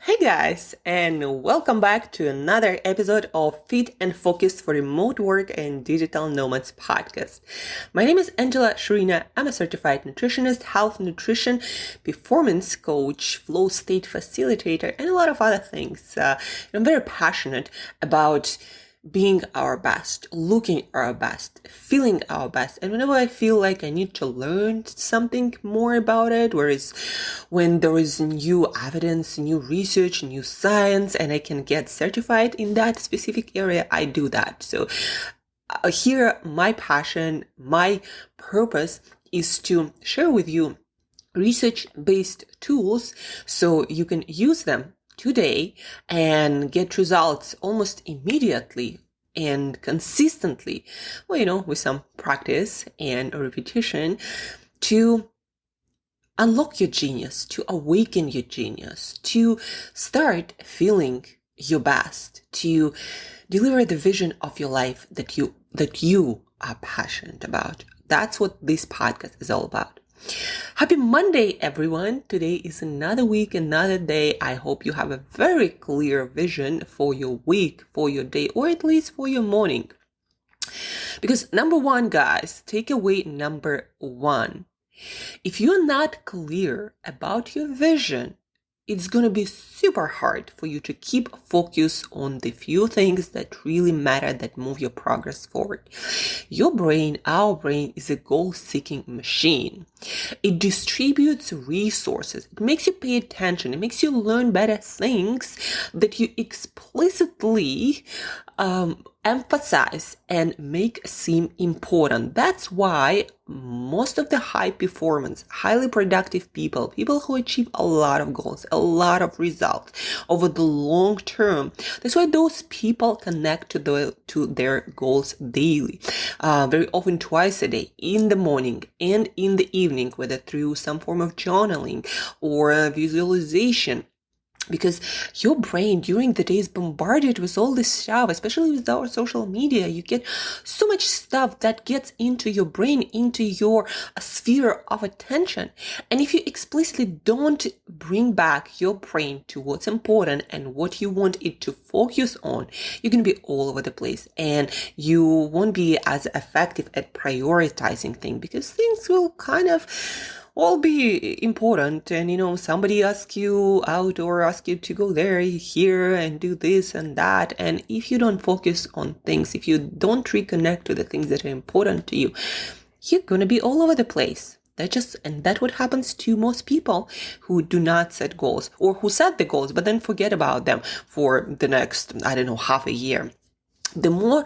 Hey guys, and welcome back to another episode of Fit and Focus for Remote Work and Digital Nomads podcast. My name is Shurina. I'm a certified nutritionist, health nutrition, performance coach, flow state facilitator, and a lot of other things. I'm very passionate about being our best, looking our best, feeling our best. And whenever I feel like I need to learn something more about it, whereas when there is new evidence, new research, new science, and I can get certified in that specific area, I do that. So here, my passion, my purpose is to share with you research-based tools so you can use them today and get results almost immediately and consistently, with some practice and repetition to unlock your genius, to awaken your genius, to start feeling your best, to deliver the vision of your life that you are passionate about. That's what this podcast is all about. Happy Monday, everyone. Today is another week, another day. I hope you have a very clear vision for your week, for your day, or at least for your morning. Because number one, guys, takeaway number one. If you're not clear about your vision, it's going to be super hard for you to keep focus on the few things that really matter, that move your progress forward. Our brain is a goal-seeking machine. It distributes resources. It makes you pay attention. It makes you learn better things that you explicitly emphasize and make seem important. That's why most of the high performance, highly productive people who achieve a lot of goals, a lot of results over the long term, that's why those people connect to their goals daily, very often twice a day, in the morning and in the evening, whether through some form of journaling or visualization. Because your brain during the day is bombarded with all this stuff, especially with our social media. You get so much stuff that gets into your brain, into your sphere of attention. And if you explicitly don't bring back your brain to what's important and what you want it to focus on, you're going to be all over the place. And you won't be as effective at prioritizing things, because things will kind of all be important, and somebody asks you out or ask you to go there, here, and do this and that, and if you don't focus on things, if you don't reconnect to the things that are important to you, you're gonna be all over the place. That's what happens to most people who do not set goals, or who set the goals but then forget about them for the next, half a year. The more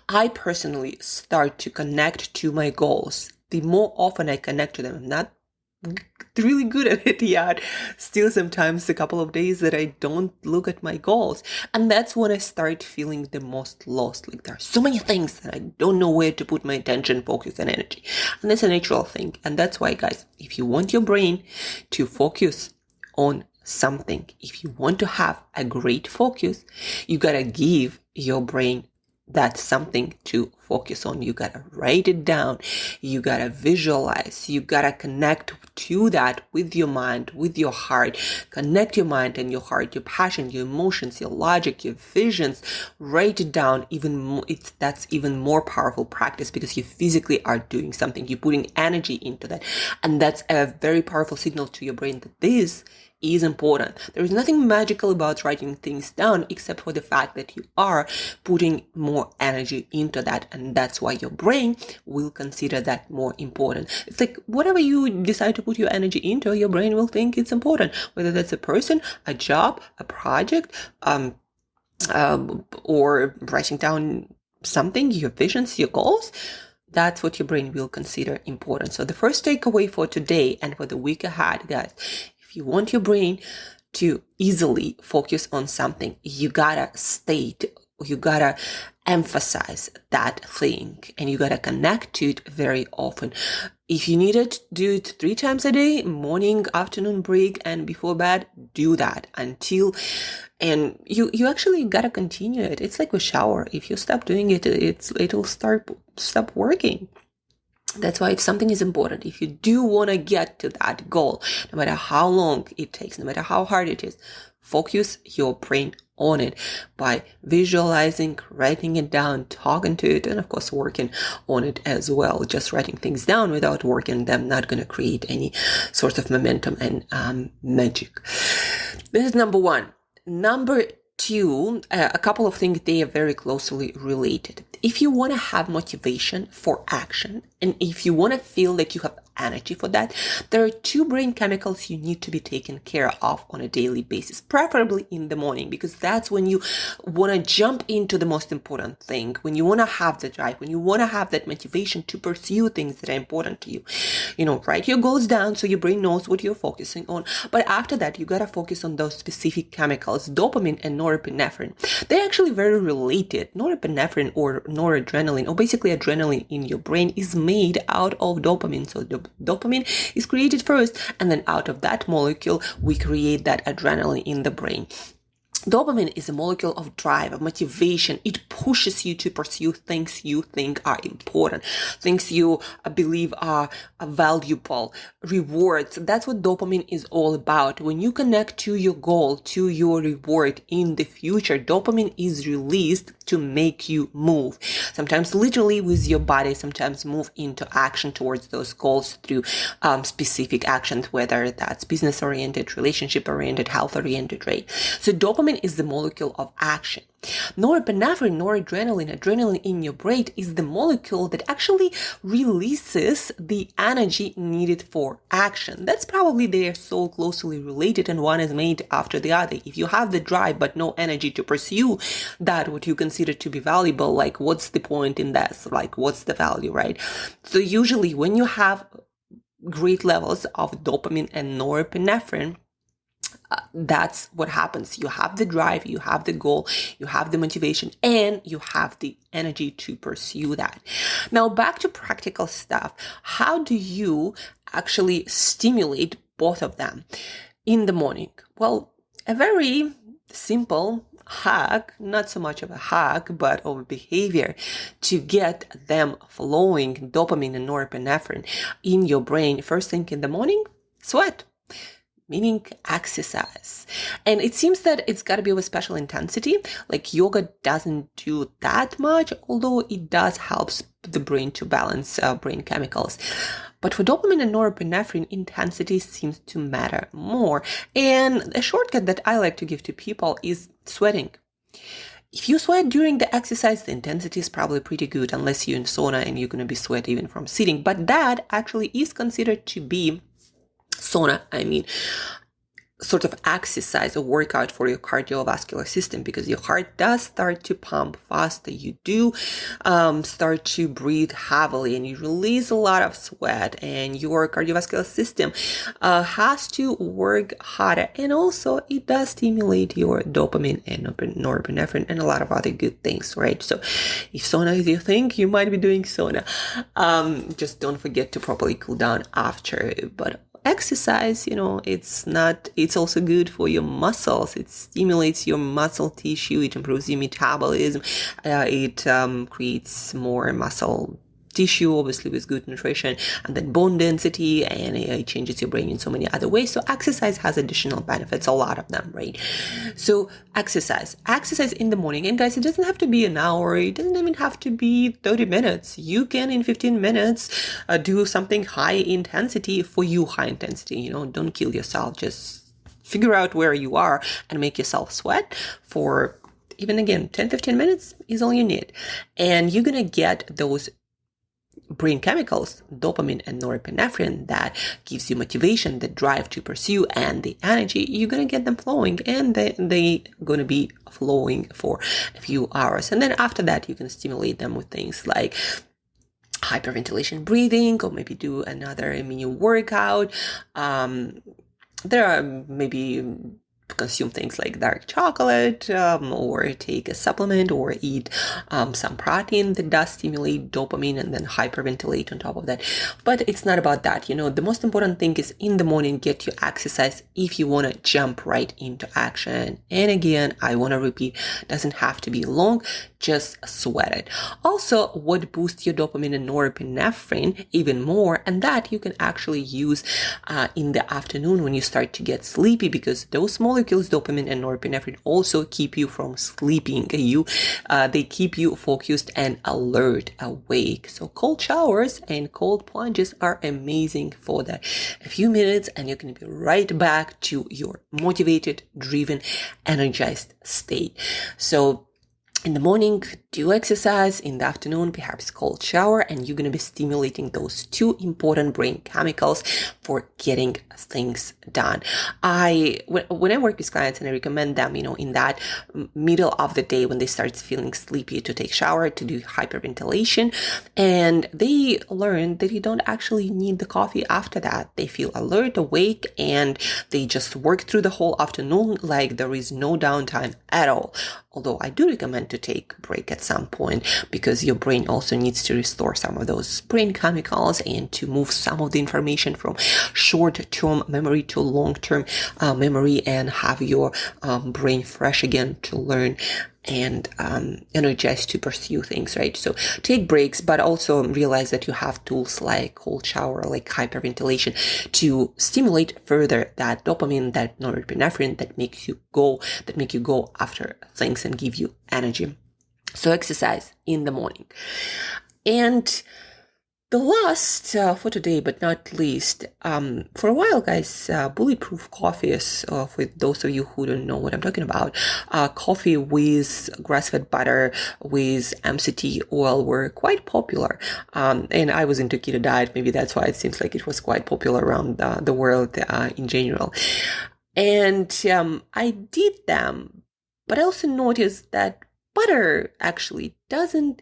I personally start to connect to my goals, the more often I connect to them. I'm not really good at it yet. Still sometimes a couple of days that I don't look at my goals. And that's when I start feeling the most lost. Like there are so many things that I don't know where to put my attention, focus, and energy. And that's a natural thing. And that's why, guys, if you want your brain to focus on something, if you want to have a great focus, you gotta give your brain that's something to focus on. You gotta write it down. You gotta visualize. You gotta connect to that with your mind, with your heart. Connect your mind and your heart, your passion, your emotions, your logic, your visions. Write it down. That's even more powerful practice, because you physically are doing something. You're putting energy into that. And that's a very powerful signal to your brain that this is important. There is nothing magical about writing things down, except for the fact that you are putting more energy into that, and that's why your brain will consider that more important. It's like whatever you decide to put your energy into, your brain will think it's important, whether that's a person, a job, a project, or writing down something, your visions, your goals. That's what your brain will consider important. So the first takeaway for today and for the week ahead, guys, if you want your brain to easily focus on something, you gotta emphasize that thing, and you gotta connect to it very often. If you need it, do it 3 times a day, morning, afternoon break, and before bed. Do that until, and you actually gotta continue it. It's like a shower. If you stop doing it, it'll stop working. That's why if something is important, if you do want to get to that goal, no matter how long it takes, no matter how hard it is, Focus your brain on it by visualizing, writing it down, talking to it, and of course working on it as well. Just writing things down without working them not going to create any sort of momentum and magic. This is number one. Number two, a couple of things, they are very closely related. If you want to have motivation for action, and if you want to feel like you have energy for that, there are two brain chemicals you need to be taken care of on a daily basis, preferably in the morning, because that's when you want to jump into the most important thing, when you want to have the drive, when you want to have that motivation to pursue things that are important to you. Write your goals down so your brain knows what you're focusing on. But after that, you got to focus on those specific chemicals, dopamine and norepinephrine. They're actually very related. Norepinephrine or noradrenaline, or basically adrenaline in your brain, is made out of dopamine. So dopamine is created first, and then out of that molecule, we create that adrenaline in the brain. Dopamine is a molecule of drive, of motivation. It pushes you to pursue things you think are important, things you believe are valuable, rewards. That's what dopamine is all about. When you connect to your goal, to your reward in the future, dopamine is released to make you move. Sometimes literally with your body, sometimes move into action towards those goals through specific actions, whether that's business-oriented, relationship-oriented, health-oriented, right? So dopamine is the molecule of action. Norepinephrine, noradrenaline, adrenaline in your brain is the molecule that actually releases the energy needed for action. That's probably they are so closely related, and one is made after the other. If you have the drive but no energy to pursue that, what you consider to be valuable, like what's the point in this? Like what's the value, right? So usually when you have great levels of dopamine and norepinephrine, that's what happens. You have the drive, you have the goal, you have the motivation, and you have the energy to pursue that. Now, back to practical stuff. How do you actually stimulate both of them in the morning? Well, a very simple hack, not so much of a hack, but of a behavior to get them flowing, dopamine and norepinephrine in your brain first thing in the morning: sweat. Meaning exercise. And it seems that it's got to be of a special intensity. Like yoga doesn't do that much, although it does help the brain to balance brain chemicals. But for dopamine and norepinephrine, intensity seems to matter more. And a shortcut that I like to give to people is sweating. If you sweat during the exercise, the intensity is probably pretty good, unless you're in sauna and you're going to be sweat even from sitting. But that actually is considered to be sauna, sort of exercise or workout for your cardiovascular system, because your heart does start to pump faster. You do start to breathe heavily, and you release a lot of sweat, and your cardiovascular system has to work harder. And also it does stimulate your dopamine and norepinephrine and a lot of other good things, right? So if sauna is your thing, you might be doing sauna. Just don't forget to properly cool down after. But exercise, it's also good for your muscles. It stimulates your muscle tissue. It improves your metabolism. It creates more muscle tissue, obviously with good nutrition, and then bone density, and it changes your brain in so many other ways. So exercise has additional benefits, a lot of them, right? So exercise in the morning. And guys, it doesn't have to be an hour. It doesn't even have to be 30 minutes. You can, in 15 minutes, do something high intensity for you, high intensity. Don't kill yourself. Just figure out where you are and make yourself sweat for even, again, 10-15 minutes is all you need. And you're going to get those brain chemicals, dopamine and norepinephrine, that gives you motivation, the drive to pursue, and the energy. You're going to get them flowing, and they're going to be flowing for a few hours. And then after that, you can stimulate them with things like hyperventilation breathing, or maybe do another mini workout. There are maybe consume things like dark chocolate, or take a supplement, or eat some protein that does stimulate dopamine, and then hyperventilate on top of that. But it's not about that. The most important thing is in the morning, get your exercise if you want to jump right into action. And again, I want to repeat, doesn't have to be long, just sweat it. Also, what boosts your dopamine and norepinephrine even more, and that you can actually use in the afternoon when you start to get sleepy, because those molecules molecules, dopamine and norepinephrine, also keep you from sleeping. They keep you focused and alert, awake. So cold showers and cold plunges are amazing for that. A few minutes and you're going to be right back to your motivated, driven, energized state. So in the morning, do exercise. In the afternoon, perhaps cold shower, and you're going to be stimulating those two important brain chemicals for getting things done. When I work with clients and I recommend them, in that middle of the day when they start feeling sleepy, to take shower, to do hyperventilation, and they learn that you don't actually need the coffee after that. They feel alert, awake, and they just work through the whole afternoon like there is no downtime at all. Although I do recommend to take a break at some point, because your brain also needs to restore some of those brain chemicals and to move some of the information from short-term memory to long-term memory, and have your brain fresh again to learn and energized to pursue things, right? So take breaks, but also realize that you have tools like cold shower, like hyperventilation, to stimulate further that dopamine, that norepinephrine that make you go after things and give you energy. So exercise in the morning. And the last for today, but not least, for a while, guys, bulletproof coffees, for those of you who don't know what I'm talking about, coffee with grass-fed butter, with MCT oil were quite popular. And I was into keto diet. Maybe that's why it seems like it was quite popular around the world in general. And I did them, but I also noticed that butter actually doesn't,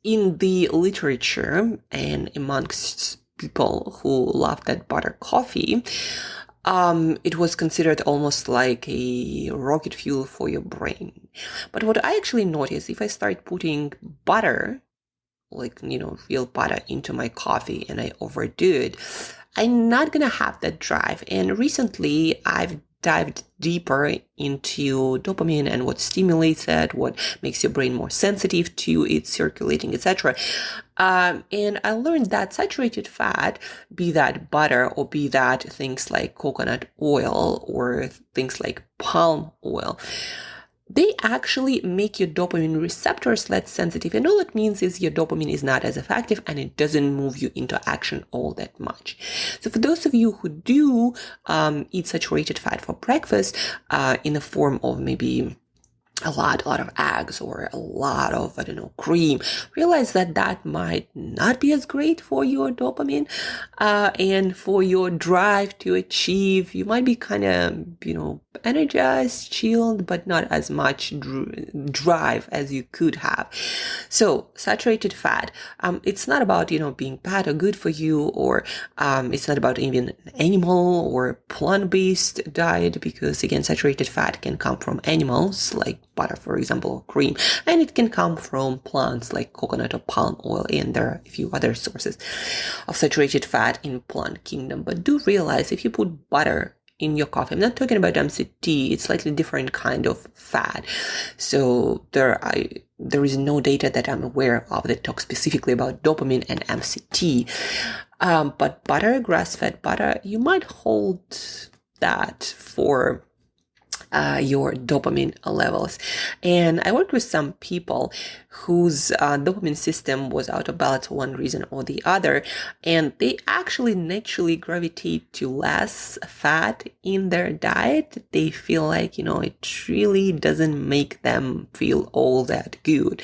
in the literature and amongst people who love that butter coffee, it was considered almost like a rocket fuel for your brain. But what I actually noticed, if I start putting butter, like, real butter into my coffee and I overdo it, I'm not going to have that drive. And recently I've dived deeper into dopamine and what stimulates it, what makes your brain more sensitive to its circulating, etc. And I learned that saturated fat, be that butter or be that things like coconut oil or things like palm oil, they actually make your dopamine receptors less sensitive. And all it means is your dopamine is not as effective and it doesn't move you into action all that much. So for those of you who do eat saturated fat for breakfast in the form of maybe a lot of eggs or a lot of, cream, realize that might not be as great for your dopamine and for your drive to achieve. You might be kind of, energized, chilled, but not as much drive as you could have. So saturated fat, it's not about, being bad or good for you, or it's not about even animal or plant-based diet, because again, saturated fat can come from animals like butter, for example, or cream, and it can come from plants like coconut or palm oil, and there are a few other sources of saturated fat in plant kingdom. But do realize, if you put butter in your coffee, I'm not talking about MCT, it's slightly different kind of fat. So there is no data that I'm aware of that talks specifically about dopamine and MCT. But butter, grass-fed butter, you might hold that for your dopamine levels. And I worked with some people whose dopamine system was out of balance for one reason or the other, and they actually naturally gravitate to less fat in their diet. They feel like, it really doesn't make them feel all that good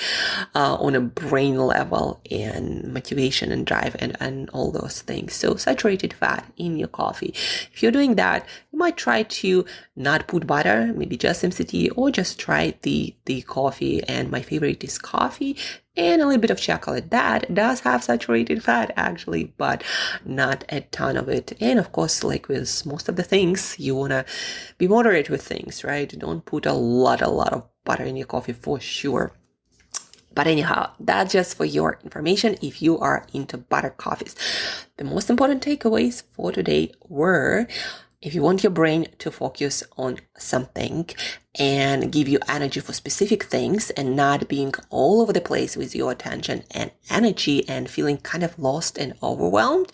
on a brain level, and motivation and drive and all those things. So saturated fat in your coffee. If you're doing that, you might try to not put butter, maybe just MCT, or just try the coffee. And my favorite is coffee and a little bit of chocolate. That does have saturated fat actually, but not a ton of it. And of course, like with most of the things, you want to be moderate with things, right? Don't put a lot of butter in your coffee for sure. But anyhow, that's just for your information if you are into butter coffees. The most important takeaways for today were: if you want your brain to focus on something and give you energy for specific things and not being all over the place with your attention and energy and feeling kind of lost and overwhelmed,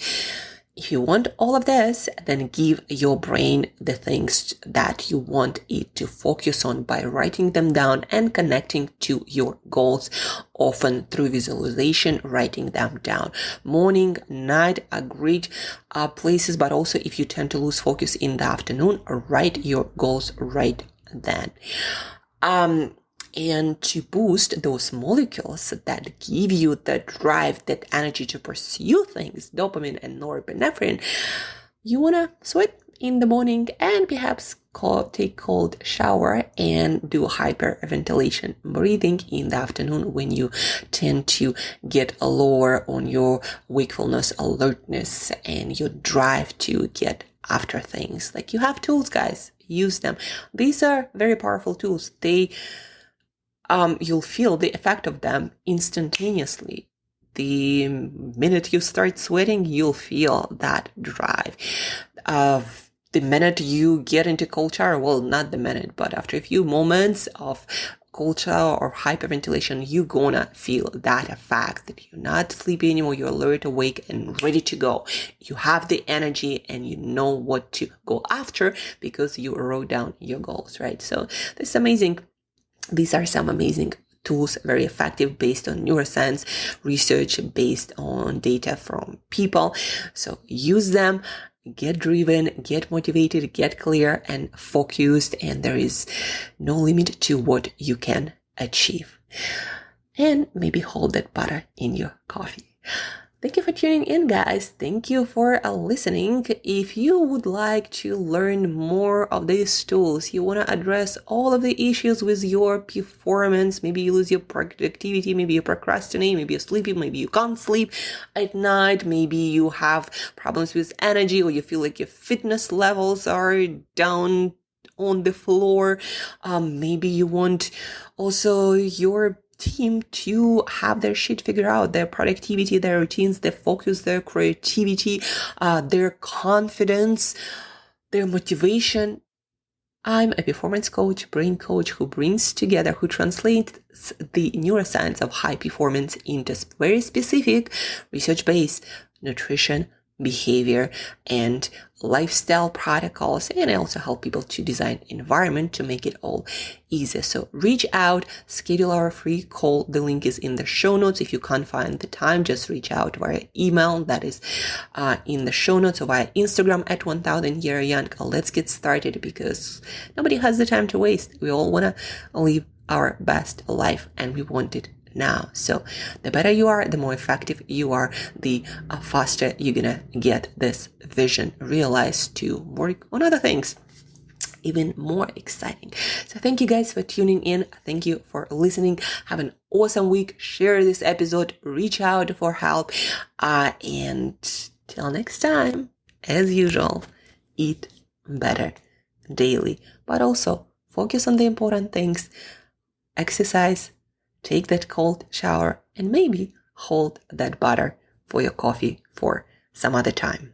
If you want all of this, then give your brain the things that you want it to focus on by writing them down and connecting to your goals, often through visualization, writing them down. Morning, night are great places, but also if you tend to lose focus in the afternoon, write your goals right then. And to boost those molecules that give you the drive, that energy to pursue things, dopamine and norepinephrine, you want to sweat in the morning and perhaps take cold shower and do hyperventilation breathing in the afternoon when you tend to get lower on your wakefulness, alertness, and your drive to get after things. Like, you have tools, guys. Use them. These are very powerful tools. You'll feel the effect of them instantaneously. The minute you start sweating, you'll feel that drive. The minute you get into cold shower, well, not the minute, but after a few moments of cold shower or hyperventilation, you're gonna feel that effect that you're not sleepy anymore, you're alert, awake, and ready to go. You have the energy and you know what to go after because you wrote down your goals, right? So this is amazing. These are some amazing tools, very effective, based on neuroscience research, based on data from people. So use them, get driven, get motivated, get clear and focused, and there is no limit to what you can achieve. And maybe hold that butter in your coffee. Thank you for tuning in, guys. Thank you for listening. If you would like to learn more of these tools, you want to address all of the issues with your performance, maybe you lose your productivity, maybe you procrastinate, maybe you're sleepy, maybe you can't sleep at night, maybe you have problems with energy, or you feel like your fitness levels are down on the floor. Maybe you want also your team to have their shit figured out, their productivity, their routines, their focus, their creativity, their confidence, their motivation. I'm a performance coach, brain coach who brings together, who translates the neuroscience of high performance into very specific research-based nutrition, behavior, and lifestyle protocols. And I also help people to design environment to make it all easier. So reach out, schedule our free call. The link is in the show notes. If you can't find the time, just reach out via email. That is in the show notes, or via Instagram at 1000yearyoung. Let's get started, because nobody has the time to waste. We all want to live our best life, and we want it now. So the better you are, the more effective you are, the faster you're gonna get this vision realized to work on other things even more exciting. So thank you guys for tuning in. Thank you for listening. Have an awesome week. Share this episode, reach out for help, and till next time, as usual, eat better daily, but also focus on the important things. Exercise, take that cold shower, and maybe hold that butter for your coffee for some other time.